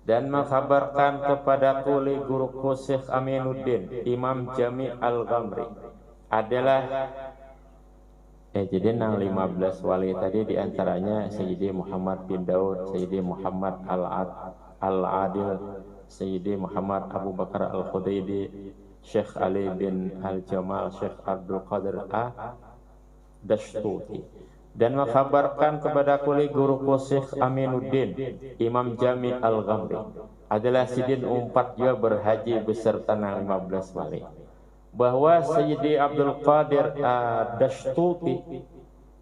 dan mengkhabarkan kepadaku li guruku Syekh Aminuddin Imam Jami Al-Ghamri adalah jadi nang 15 wali tadi diantaranya Sayyidi Muhammad bin Daud, Sayyidi Muhammad Al-Adil, Sayyidi Muhammad Abu Bakar Al-Khudaidi, Syekh Ali bin Al-Jamal, Syekh Abdul Qadir Dashtuti, dan mengkhabarkan kepada kuli guruku Syekh Aminuddin Imam Jami Al-Ghamri adalah sidin umpat juga berhaji beserta nang 15 wali, bahwa Sayyidi Abdul Qadir Dashtuti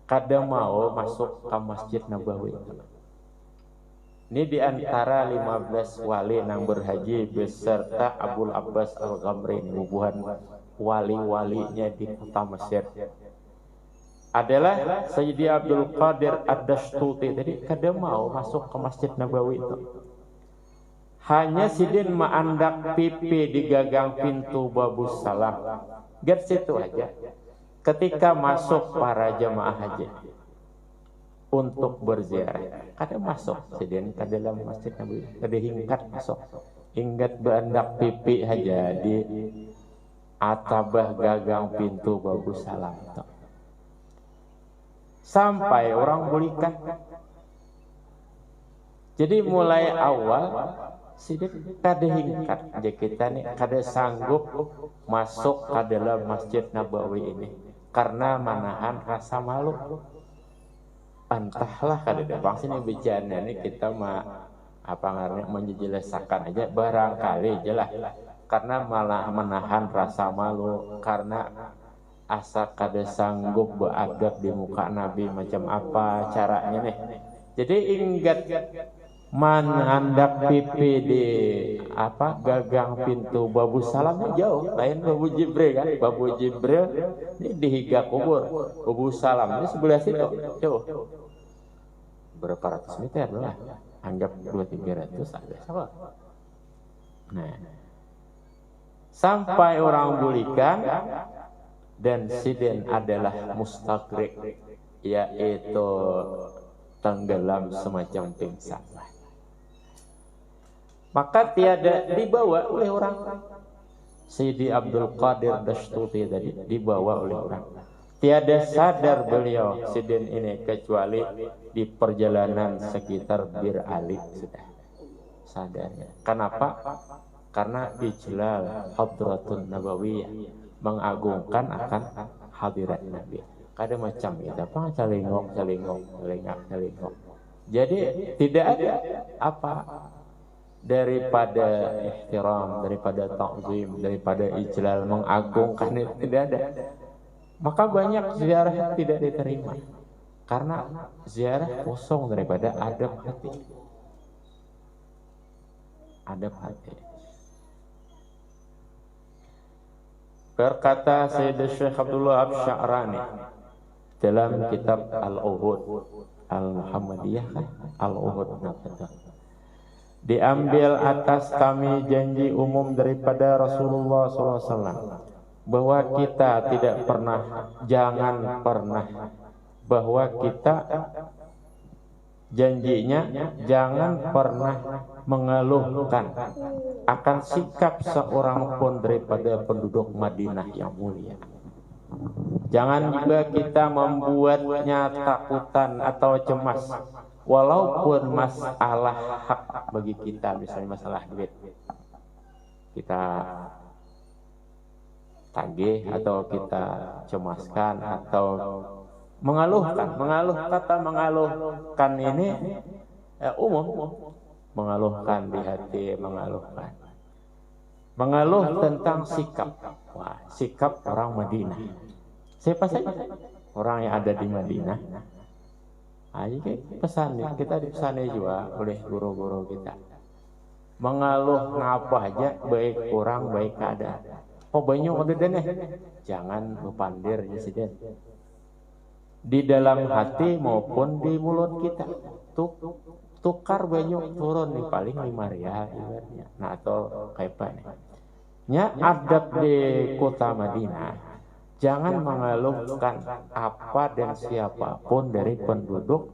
kada mau masuk ke Masjid Nabawi. Ini diantara 15 wali nang berhaji beserta Abul Abbas Al-Ghamri, bubuhan wali-walinya di kota Mesir. Adalah Sayyidi Abdul Qadir Ad-Dashtuti tadi kada mau masuk ke Masjid Nabawi itu. Hanya sidin maandak pipi di gagang pintu Babus Salam. Get situ aja. Ketika masuk para jamaah haji untuk berziarah, kada masuk sidin ke dalam Masjid Nabawi, kada hingkat masuk. Ingat beandak pipi aja di atabah gagang pintu Babus Salam itu. Sampai orang bulikan. Jadi mulai awal sidin kada hingkat aja kita nih, kada sanggup masuk ke dalam Masjid Nabawi ini karena manahan rasa malu. Entahlah kada ada bang sini bicaranya nih kita apa ngaranya menjelaskan aja barangkali jelas karena malah menahan rasa malu, karena asa kada sanggup beradab di muka Nabi macam apa caranya nih. Jadi ingat manhandak pipi di gagang pintu Babus Salam jauh, lain Babu Jibril kan. Babu Jibril ini di higa kubur, Babus Salam ini sebelah situ jauh berapa ratus meter lah, anggap 200-300 ada sama. Nah, sampai orang bulikan dan sidin adalah mustaqrik, yaitu tenggelam semacam pingsan. Maka tiada dibawa oleh orang. Sayyidi Abdul Qadir Dashtuti tadi dibawa oleh orang. Tiada sadar beliau sidin ini kecuali di perjalanan sekitar Bir Ali sudah sadarnya. Kenapa? Karena ijlal Hadratun Nabawiyah, mengagungkan akan hadirat Nabi. Kada macam kita celingok. Jadi tidak ada apa daripada ihtiram, daripada ta'zim, daripada ijlal, mengagungkan itu tidak ada. Maka banyak ziarah yang tidak diterima karena ziarah kosong daripada adab hati. Adab hati. Berkata Sayyid Syekh Abdullah Absya'rani dalam kitab Al-Uhud Al-Muhammadiyah, Al-Uhud diambil atas kami janji umum daripada Rasulullah SAW bahwa kita tidak pernah, jangan pernah, bahwa kita janjinya jangan pernah mengeluhkan akan sikap seorang pun daripada penduduk Madinah yang mulia. Jangan juga kita membuatnya takutan atau cemas, walaupun masalah hak bagi kita, misalnya masalah duit, kita tagih atau kita cemaskan atau mengeluhkan. Mengeluhkan ini umum, mengeluhkan di hati, mengeluh tentang sikap. Wah, sikap orang Madinah. Siapa saja orang yang ada di Madinah. Ayo pesan kita dipesannya juga oleh guru-guru kita. Mengeluh ngapa aja, baik orang baik keadaan. Oh banyak udah deh, jangan berpandir ya sidin. Di dalam hati maupun di mulut kita. Tukar banyak turun nih paling 5 rial ibaratnya. Nah atau kayak apa nih? Nya adab di kota Madinah, jangan mengeluhkan apa dan siapapun dari penduduk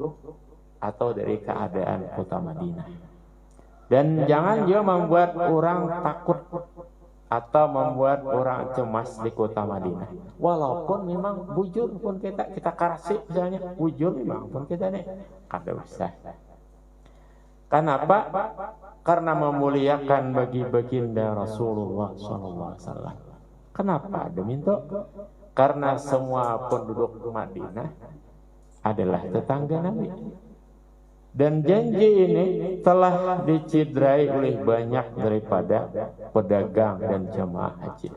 atau dari keadaan kota Madinah. Dan jangan juga membuat orang takut atau membuat orang cemas di kota Madinah. Walaupun memang bujur pun kita karasi misalnya, bujur memang pun kita nih kada usah. Kenapa? Karena memuliakan bagi baginda Rasulullah SAW. Kenapa demikian? Karena semua penduduk Madinah adalah tetangga Nabi. Dan janji ini telah dicidrai oleh banyak daripada pedagang dan jemaah haji.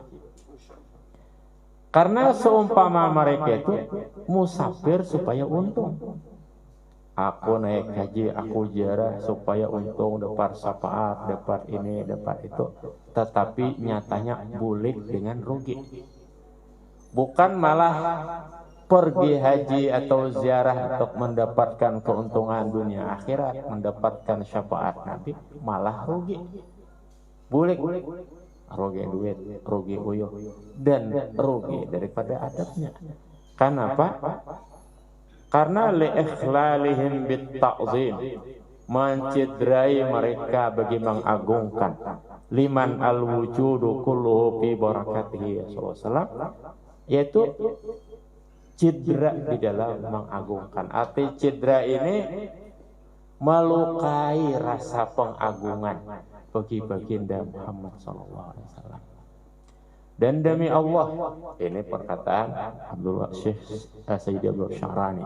Karena seumpama mereka itu musafir supaya untung. Aku naik haji, aku ziarah supaya untung, dapat syafaat, dapat ini, dapat itu. Tetapi nyatanya bulik dengan rugi. Bukan malah pergi haji atau ziarah untuk mendapatkan keuntungan dunia akhirat, mendapatkan syafaat Nabi, malah rugi. Bulik, rugi duit, rugi uyuh, dan rugi daripada adabnya. Kenapa? Karena li'ikhlalihim bit-ta'zim, mencidrai mereka bagi mengagungkan liman al-wujudu kulluhu fi barakatihi sallallahu, yaitu cidra di dalam mengagungkan. Arti cidra ini melukai rasa pengagungan bagi baginda Muhammad SAW. Dan demi Allah, ini perkataan Syekh Sayyidi Abdul Sya'rani,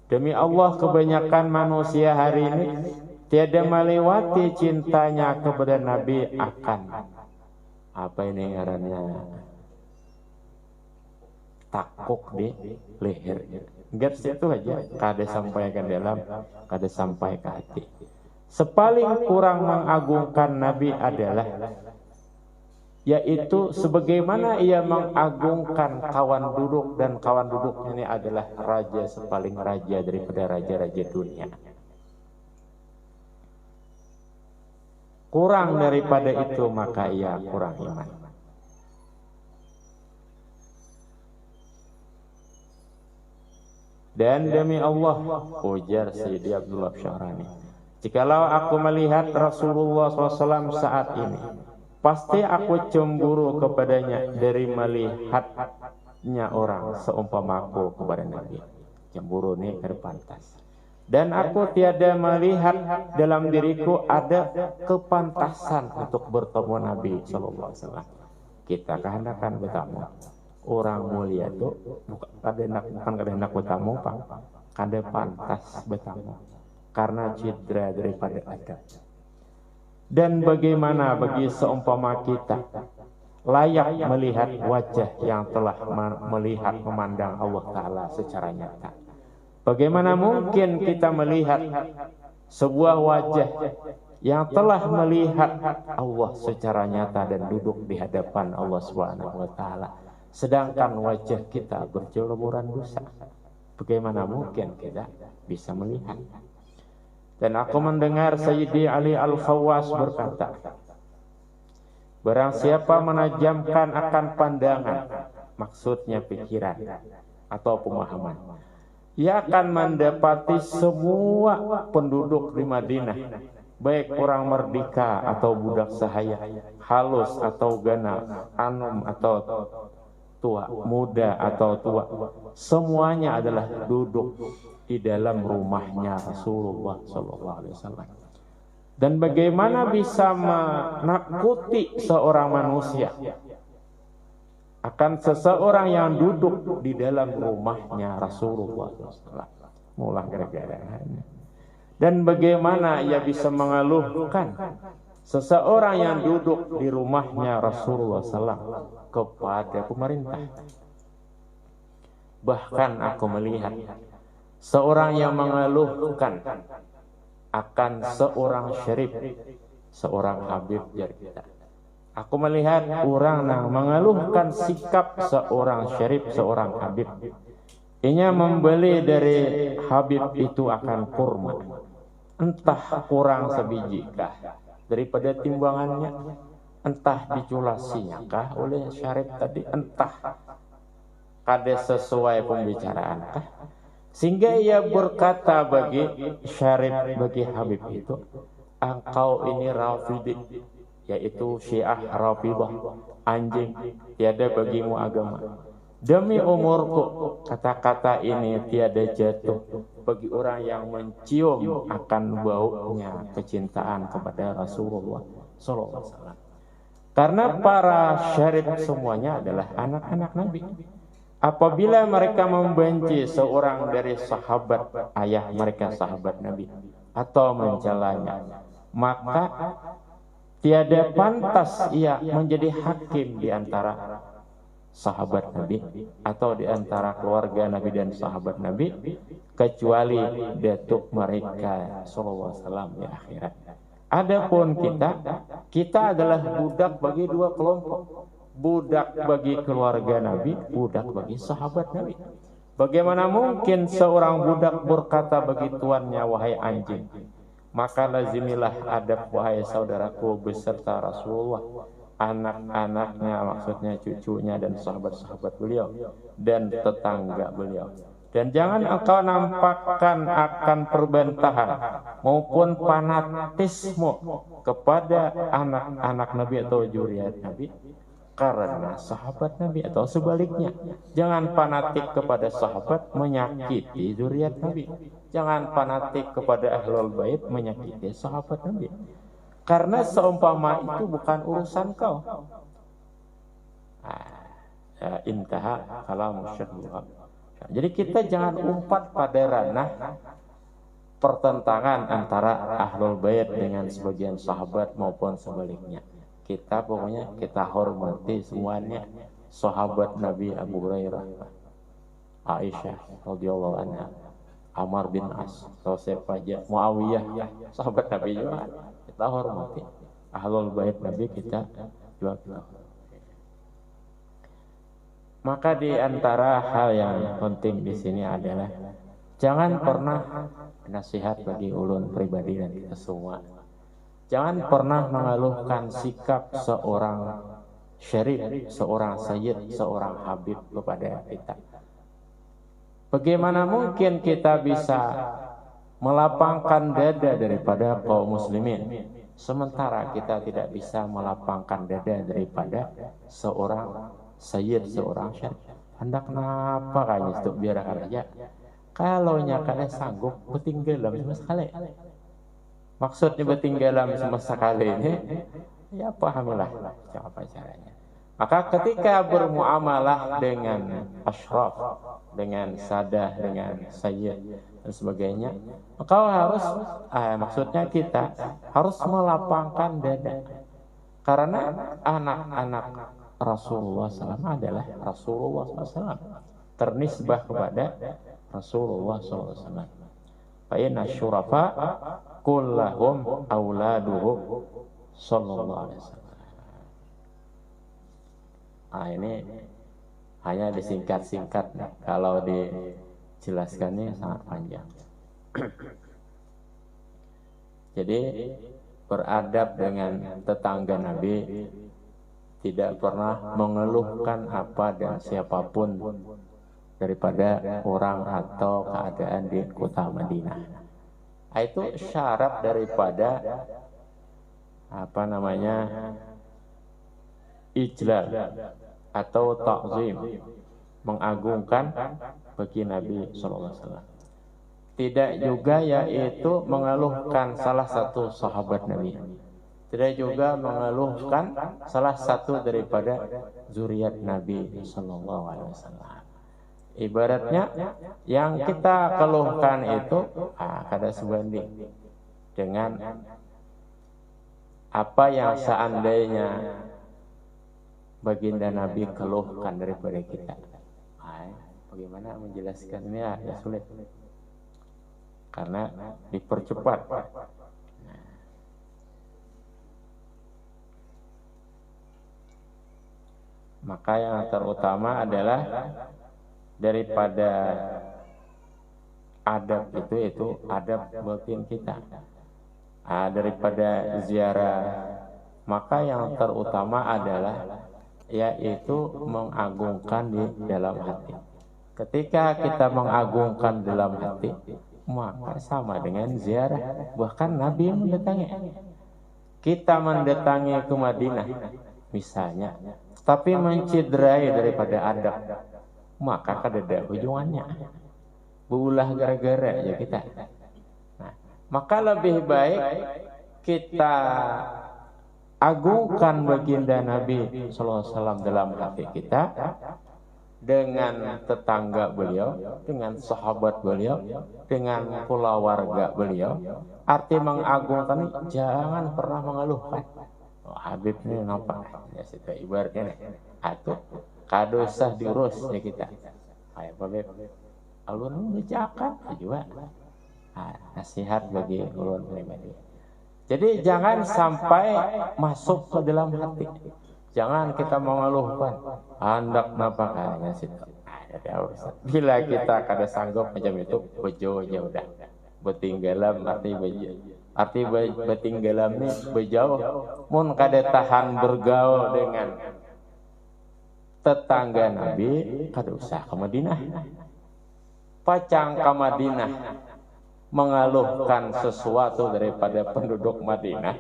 demi Allah kebanyakan manusia hari ini tiada melewati cintanya kepada Nabi akan apa ini ngarannya, takuk di lehernya. Enggak situ aja, kada sampai ke dalam, kada sampai ke hati. Sepaling kurang mengagungkan Nabi adalah yaitu sebagaimana ia mengagungkan kawan duduk, dan kawan duduk ini adalah raja sepaling raja daripada raja-raja dunia. Kurang daripada itu maka ia kurang iman. Dan demi Allah, ujar Sayyidi Abdullah Sya'rani, jikalau aku melihat Rasulullah SAW saat ini, pasti aku cemburu kepadanya dari melihatnya orang seumpama aku kepada Nabi. Cemburu ini terpantas. Dan aku tiada melihat dalam diriku ada kepantasan untuk bertemu Nabi SAW. Kita kehendakan bertemu. Orang mulia itu bukan kehendak bertemu, Pak. Kada pantas bertemu. Karena citra daripada adab. Dan bagaimana bagi seumpama kita layak melihat wajah yang telah melihat memandang Allah Ta'ala secara nyata. Bagaimana mungkin kita melihat sebuah wajah yang telah melihat Allah secara nyata dan duduk di hadapan Allah Subhanahu wa Ta'ala, sedangkan wajah kita berjeleburan dosa? Bagaimana mungkin kita bisa melihat? Dan aku mendengar Sayyidi Ali Al-Khawwas berkata, barang siapa menajamkan akan pandangan, maksudnya pikiran atau pemahaman, ia akan mendapati semua penduduk di Madinah, baik orang merdeka atau budak sahaya, halus atau ganal, anum atau tua, muda atau tua, semuanya adalah duduk di dalam rumahnya Rasulullah SAW. Dan bagaimana bisa menakuti seorang manusia akan seseorang yang duduk di dalam rumahnya Rasulullah SAW? Mulah gara-gara. Dan bagaimana ia bisa mengeluhkan seseorang yang duduk di rumahnya Rasulullah SAW kepada pemerintah? Bahkan aku melihat seorang yang mengeluhkan akan seorang syarif, seorang habib jar kita. Aku melihat orang yang mengeluhkan sikap seorang syarif, seorang habib. Ia membeli dari habib itu akan kurma, entah kurang sebijikah daripada timbangannya, entah diculasinya kah oleh syarif tadi, entah kada sesuai pembicaraan kah, sehingga ia berkata bagi syarif, bagi habib itu, engkau ini Rafidi, yaitu Syiah Rafidah, anjing, tiada bagimu agama. Demi umurku, kata-kata ini tiada jatuh bagi orang yang mencium akan baunya kecintaan kepada Rasulullah sallallahu alaihi wasallam. Karena para syarif semuanya adalah anak-anak Nabi. Apabila mereka membenci seorang dari sahabat ayah mereka, sahabat Nabi, atau mencelanya, maka tiada pantas ia menjadi hakim di antara sahabat Nabi atau di antara keluarga Nabi dan sahabat Nabi, kecuali datuk mereka sallallahu alaihi wasallam di akhirat. Adapun kita adalah budak bagi dua kelompok. Budak bagi keluarga Nabi, budak bagi sahabat Nabi. Bagaimana mungkin seorang budak berkata bagi tuannya, wahai anjing? Maka lazimilah adab, wahai saudaraku, beserta Rasulullah, anak-anaknya, maksudnya cucunya dan sahabat-sahabat beliau dan tetangga beliau. Dan jangan engkau nampakkan akan perbantahan maupun fanatisme kepada anak-anak Nabi atau zuriat Nabi karena sahabat Nabi, atau sebaliknya. Jangan fanatik kepada sahabat menyakiti zuriat Nabi. Jangan fanatik kepada ahlul bait menyakiti sahabat Nabi. Karena seumpama itu bukan urusan kau. Intaha kalam Syekh. Jadi kita jangan umpat pada ranah pertentangan antara ahlul bait dengan sebagian sahabat maupun sebaliknya. Kita pokoknya kita hormati semuanya sahabat Nabi, Abu Hurairah, Aisyah radhiyallahu anha, Amr bin As, atau siapa aja, Muawiyah, sahabat Nabi juga kita hormati. Ahlul bait Nabi kita juga. Maka di antara hal yang penting di sini adalah jangan pernah nasihat bagi ulun pribadi dan kita semua. Jangan pernah mengeluhkan sikap seorang syarif, seorang sayyid, seorang habib kepada kita. Bagaimana mungkin kita bisa melapangkan dada daripada kaum muslimin, sementara kita tidak bisa melapangkan dada daripada seorang sayyid, seorang syarif? Hendak kenapa kayaknya itu biarkan aja. Kalau nyakanya sanggup ketinggalan sama sekali. Maksudnya bertinggalan sama sekali ini, ya pahamilah apa caranya. Maka ketika bermuamalah dengan asyraf, dengan sadah, dengan sayyid dan sebagainya, engkau harus, maksudnya kita harus melapangkan dada. Karena anak-anak Rasulullah SAW adalah Rasulullah SAW, ternisbah kepada Rasulullah SAW. Fa inna syurafa kullahum auladuhu sallallahu alaihi wasallam. Ini hanya disingkat-singkat, kalau dijelaskannya sangat panjang. Jadi beradab dengan tetangga Nabi, tidak pernah mengeluhkan apa dan siapapun daripada orang atau keadaan di kota Madinah. Itu syarat daripada ijlal atau ta'zim, mengagungkan bagi Nabi sallallahu alaihi wasallam. Tidak juga yaitu mengeluhkan salah satu sahabat Nabi. Tidak juga mengeluhkan salah satu daripada zuriat Nabi sallallahu alaihi wasallam. Ibaratnya yang kita keluhkan itu kada sebanding dengan apa yang seandainya baginda Nabi keluhkan daripada kita. Bagaimana menjelaskannya ya sulit, karena dipercepat. Maka yang terutama adalah daripada adab itu adab batin kita, daripada ziarah, maka yang terutama adalah yaitu mengagungkan di dalam hati. Ketika kita mengagungkan dalam hati, maka sama dengan ziarah. Bahkan Nabi mendatangi. Kita mendatangi ke Madinah misalnya, tapi menciderai daripada adab, maka kadada ujungannya berulah gara-gara ya kita. Nah, maka lebih baik kita agungkan baginda Nabi sallallahu alaihi wasallam dalam hati kita, dengan tetangga beliau, dengan sahabat beliau, dengan keluarga beliau. Arti mengagungkan, jangan pernah mengeluhkan. Oh, Habib ini nampak, ya kita ibaratnya nih, atau kado sah diurus ya kita. Ayo Habib, alun bacakan juga. Nasihat bagi ulun pribadi. Jadi jangan sampai masuk ke dalam hati. Jangan kita mengeluhkan, hendak napakannya situ. Bila kita kada sanggup macam itu, bejo ya udah. Betinggalam arti betinggalam ni bejauh. Mun kada tahan bergaul dengan tetangga Nabi, kada usah ke Madinah. Pacang ke Madinah mengeluhkan sesuatu daripada penduduk Madinah.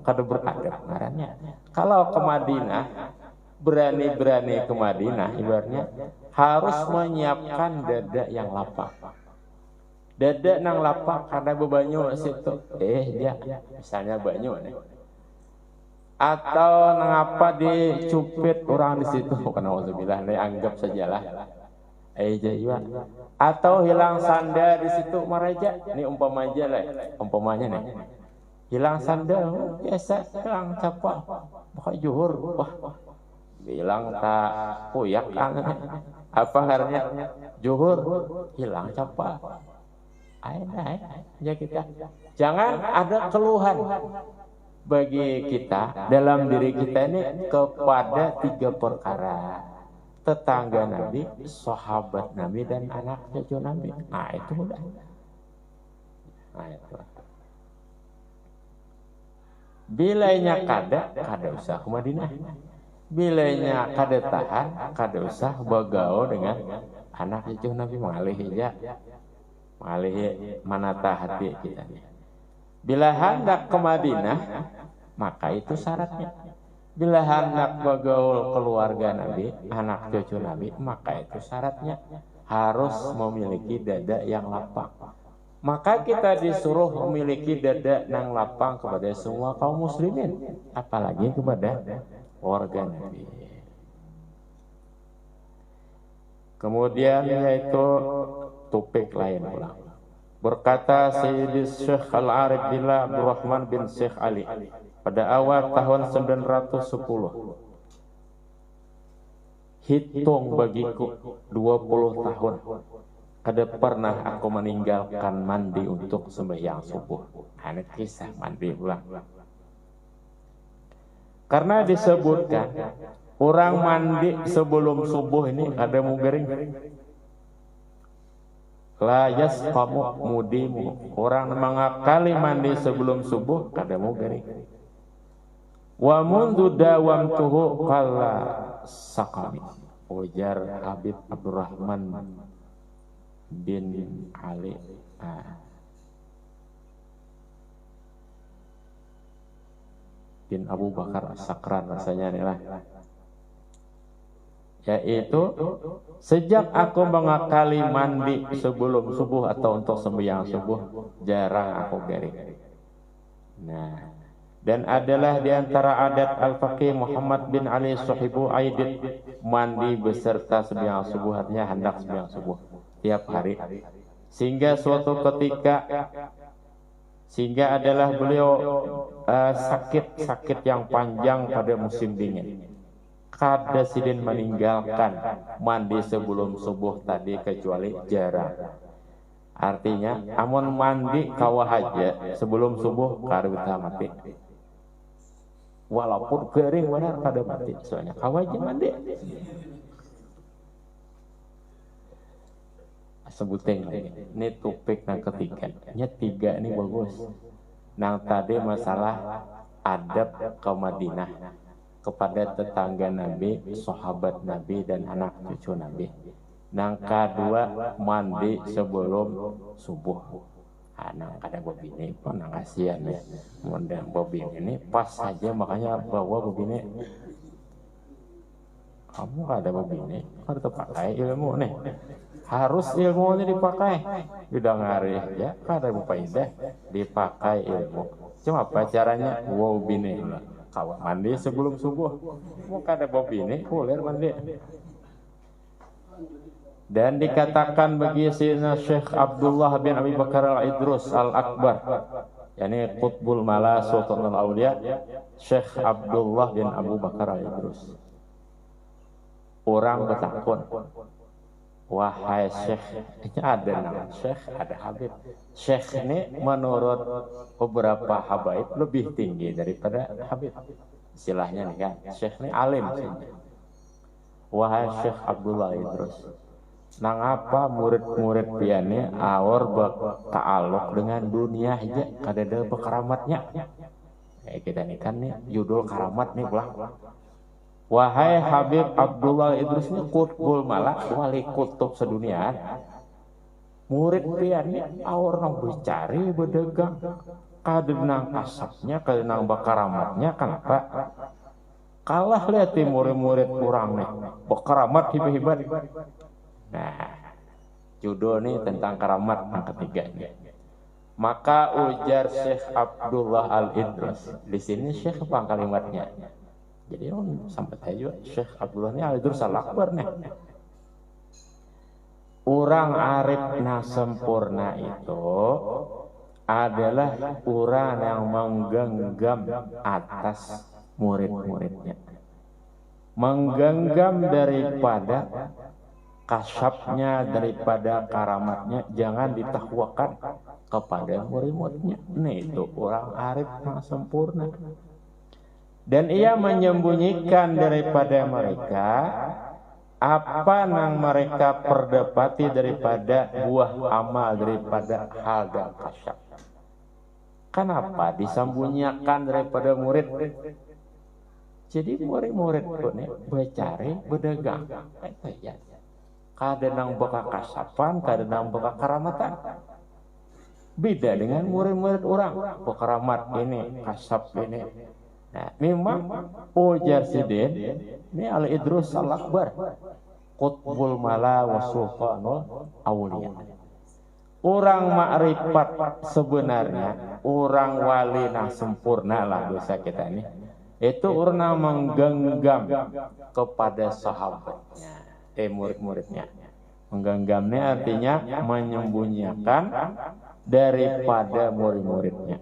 Kada beradab ngarannya. Kalau ke Madinah, berani-berani ke Madinah, ibaratnya harus menyiapkan dada yang lapang. Dada nang lapang karena bebanyu situ. Dia misalnya banyu nih. Atau ngapa dicupit orang di situ, karena alhamdulillah nih anggap sajalah. Juga. Atau hilang sandal di situ maraja. Ini umpama aja lah, umpamanya nih. Hilang sandal biasa hilang capa maka juhur wah bilang tak kuyak kan apa harnya juhur hilang capa ya kita jangan ada keluhan bagi kita dalam diri kita ini kepada 3 perkara: tetangga Nabi, sahabat Nabi, dan anak cucu Nabi. Nah itu udah. Nah itu. Bilanya kada usah ke Madinah. Bilanya kada tahan, kada usah bergaul dengan anak cucu Nabi. Mengalih manata hati kita. Bila hendak ke Madinah, maka itu syaratnya. Bila hendak bergaul keluarga Nabi, anak cucu Nabi, maka itu syaratnya harus memiliki dada yang lapang. Maka kita disuruh memiliki dada yang lapang kepada semua kaum muslimin, apalagi kepada warga Nabi. Kemudian yaitu topik lain pula. Berkata Sayyidi Syekh Al-Arif Billah Abdurrahman bin Syekh Ali pada awal tahun 910. Hitung bagiku 20 tahun. Kada pernah aku meninggalkan mandi untuk sembahyang subuh. Ini kisah mandi ulang. Karena disebutkan orang mandi sebelum subuh ini ada mugering. La yasqamu mudimu. Orang mengakali mandi sebelum subuh kada mugering. Wa mundu dawamtuhu qalla saqami. Ujar Habib Abdurrahman bin Ali bin Abu Bakar Sakran rasanya nih lah, yaitu sejak aku mengakali mandi sebelum subuh atau untuk sembahyang subuh jarang aku garing. Nah, dan adalah di antara adat Al-Faqih Muhammad bin Ali Sohibu Aidid mandi beserta sembahyang subuh, artinya hendak sembahyang subuh tiap hari, sehingga suatu ketika adalah beliau sakit yang panjang pada musim dingin. Kada sidin meninggalkan mandi sebelum subuh tadi kecuali jarang. Artinya amun mandi kawah aja sebelum subuh kada mati. Walaupun kering benar kada mati, soalnya kawah aja mandi. Sebutin ini topik yang ketiga. Nya 3 ini bagus. Nang tadi masalah adab ke Madinah kepada tetangga Nabi, sahabat Nabi, dan anak cucu Nabi. Nang kedua mandi sebelum subuh. Nang kada bobine pun nang kasihan ya. Mundang bobine ini pas saja, makanya bawa bobine. Kamu kada bobine, kada pakai ilmu nih. Harus ilmu ini dipakai. Udah ngari ya, kada berfaedah dipakai ilmu. Cuma apa caranya? Wow bine lah. Kawan mandi sebelum subuh. Mau kada bobine, boleh mandi. Dan dikatakan bagi Sayyidina Syekh Abdullah bin Abi Bakar al-Idrus al-Akbar, yakni Qutbul Mala Sultanul Aulia, Syekh Abdullah bin Abu Bakar al-Idrus. Orang bertakun, wahai Syekh, ini ada nama Syekh, ada Habib. Syekh ini menurut beberapa habaib lebih tinggi daripada Habib. Istilahnya nih kan, Syekh ini alim. Wahai Syekh Abdullah Idrus, nang apa murid-murid piane awor bertaaluk dengan dunia aja, kada ada keramatnya. Kita nih kan nih judul karamat nih belah. Wahai Habib Abdullah Idrus ini Qutbul Malak, wali kutub sedunia. Murid piane awor nang bercari berdagang, kada nang asapnya, kada nang bakaramatnya. Kenapa? Kalah lihat murid-murid kurang nih, bakaramat hebat-hebat. Nah, judul nih tentang karamat yang ketiga ini. Maka ujar Syekh Abdullah Al-Idrus. Di sini Syekh apa kalimatnya? Jadi sampai saya juga Syekh Abdullah ini Al-Idrus Al-Akbar nih. Orang arif na sempurna itu adalah orang yang menggenggam atas murid-muridnya, menggenggam daripada kasyafnya, daripada karamatnya, jangan ditakwakan kepada murid-muridnya. Nah itu orang arif yang sempurna. Dan ia menyembunyikan daripada mereka apa yang mereka perdapati daripada buah amal, daripada hal dan kasyaf. Kenapa disembunyikan daripada murid? Jadi murid-murid ini bercari, berdagang. Kada nang baka kasapan, kada nang baka karamatan. Beda dengan murid-murid orang, bekaramat ini, kasap ini. Nah, memang ujar sidin ini Al-Idrus Al-Akbar, Qutbul Mala wa Sultanul Aulia. Orang makrifat sebenarnya, orang wali yang sempurna lah dosa kita ini. Itu orang menggenggam kepada sahabatnya, murid-muridnya. Menggenggamnya artinya menyembunyikan daripada murid-muridnya.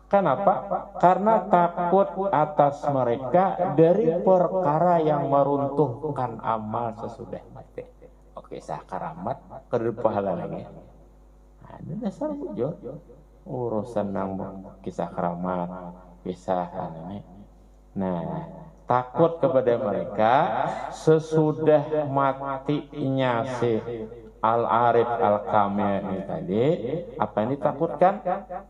Kenapa? Karena takut atas mereka dari perkara yang meruntuhkan amal sesudah mati. Oke, sah karamat kedua pahala lagi. Nah, ini dasar bujur. Urusan nang kisah karamat, kisah ini. Nah, takut kepada mereka sesudah matinya si Al-Arif Al-Kamil ini tadi. Apa yang ditakutkan?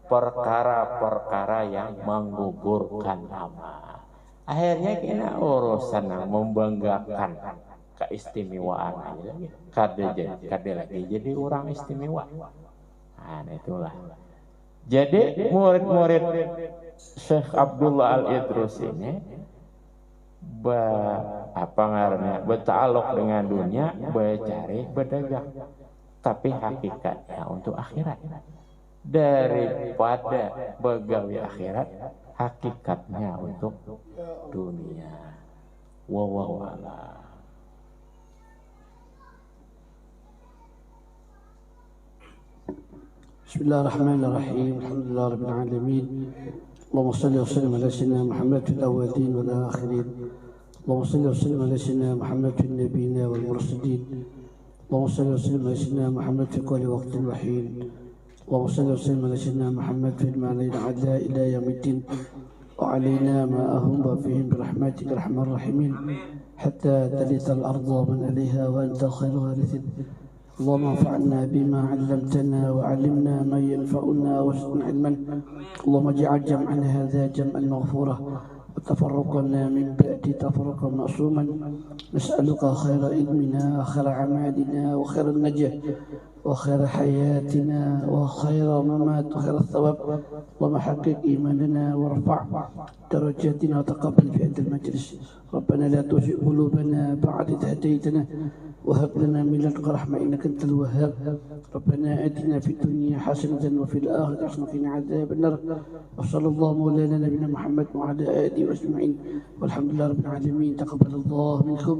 Perkara-perkara yang menggugurkan amal. Akhirnya kena urusan yang membanggakan keistimewaan lagi. Kada lagi jadi orang istimewa. Nah, itulah. Jadi murid-murid Syekh Abdullah Al-Idrus ini bertaluk dengan dunia, bercari, berdagang, tapi hakikatnya untuk akhirat. Daripada begawi akhirat, hakikatnya untuk dunia. Wallahu a'lam. Bismillahirrahmanirrahim. Alhamdulillah rabbil alamin. اللهم صل وسلم على سيدنا محمد في الأولين والآخرين. اللهم صل وسلم على سيدنا محمد في النبيين والمرسلين. اللهم صل وسلم على سيدنا محمد في كل وقت وحين. اللهم صل وسلم على سيدنا محمد في المعنى العداء إلى يوم الدين. وعلينا ما أهم فيهم برحمتك أرحم الراحمين حتى ترث الأرض ومن عليها وأنت خير وارثين. اللهم انفعنا بما علمتنا وعلمنا ما ينفعنا وزدنا علما. اللهم اجعل جمعنا هذا جمعا مغفورا وتفرقنا من بعد تفرقا معصوما. نسألك خير علمنا وخير أعمالنا وخير النجاة وخير حياتنا وخير ممات وخير الثواب. اللهم حقق إيماننا وارفع درجاتنا وتقبل في هذا المجلس. ربنا لا تزغ قلوبنا بعد إذ هديتنا وهب لنا من لدنك رحمة إنك أنت الوهاب. ربنا آتنا في الدنيا حسنة وفي الآخرة حسنة وقنا عذاب النار. وصلى الله مولانا نبينا محمد وعلى آله وأجمعين والحمد لله رب العالمين. تقبل الله منكم.